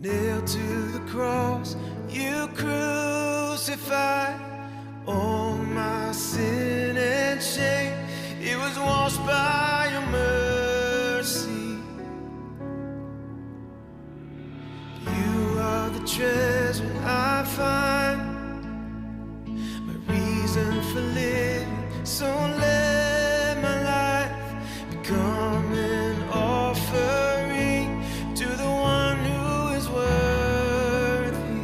nailed to the cross, you crucified all my sin and shame. It was washed by your mercy. You are the treasure I find, my reason for living. So let my life become an offering to the one who is worthy.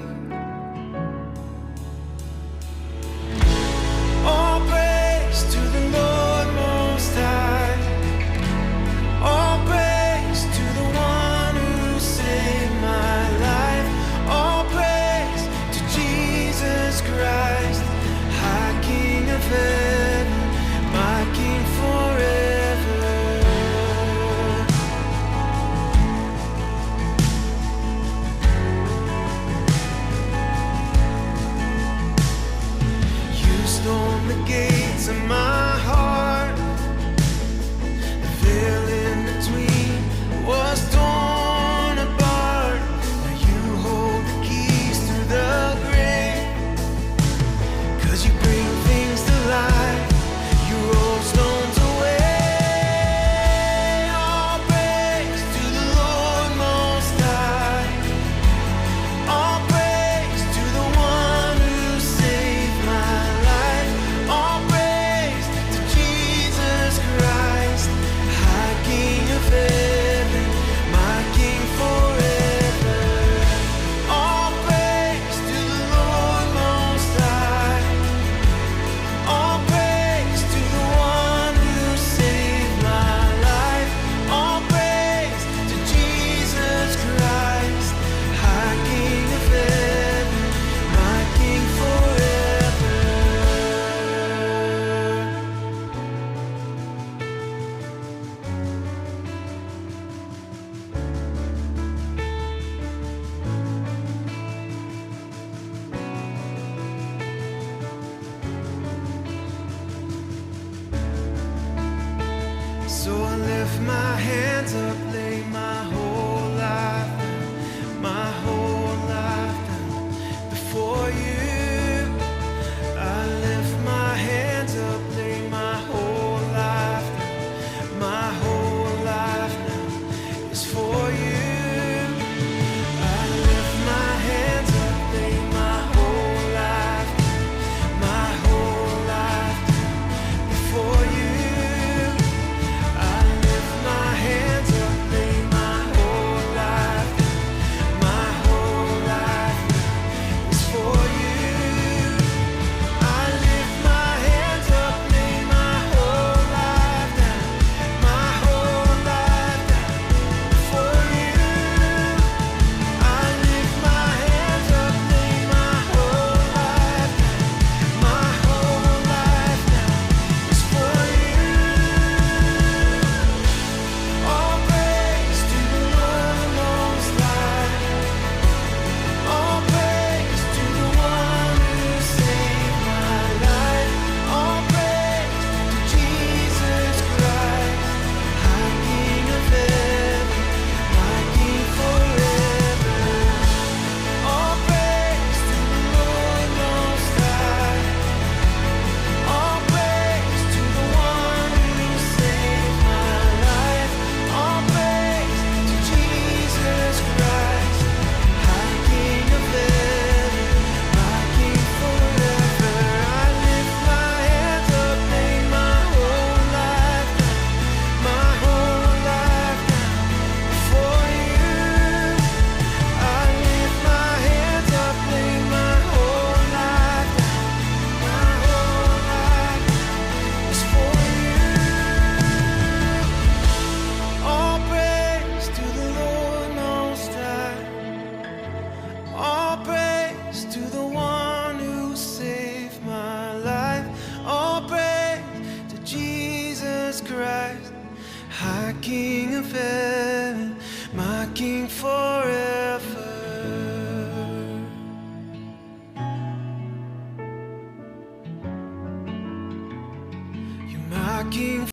All praise to the Lord Most High. All praise to the one who saved my life. All praise to Jesus Christ, High King of heaven, my King forever. You stormed the gates of my heart. The veil in between was torn apart. Now you hold the keys to the grave, 'cause you bring things to life. You roll stones away. All praise to the Lord Most High. All praise to the one who saved my life. All praise to Jesus Christ, High King of heaven, my King forever. All praise to the Lord Most High. All praise to the one who saved my life. All praise to Jesus Christ, High King of heaven, my King forever. So I lift my hands up, lay my whole life down, my whole life down before you. I lift my hands up, lay my whole life down, my whole life down is for you. I lift my hands up, lay my whole life down, my whole life down before you. I lift my hands up, lay my whole life down, my whole life is for you. I lift my hands up, lay my whole life down, my whole life for you. I lift my hands up, lay my whole life down, my whole life is for you. All praise to the Lord Most High. All praise to the one who saved my life. All praise to Jesus Christ, High King of heaven, my King forever. All praise to the Lord Most High. All praise to the one who saved my life. All praise to Jesus Christ, High King of heaven, my King forever. I lift my hands up, lay my whole life down, my whole life down for you. I lift my hands up, lay my whole life down, my whole life is for you. All praise to the Lord Most High. All praise to the one who saved my life. All praise to Jesus Christ, High King of heaven, my King forever. You're my King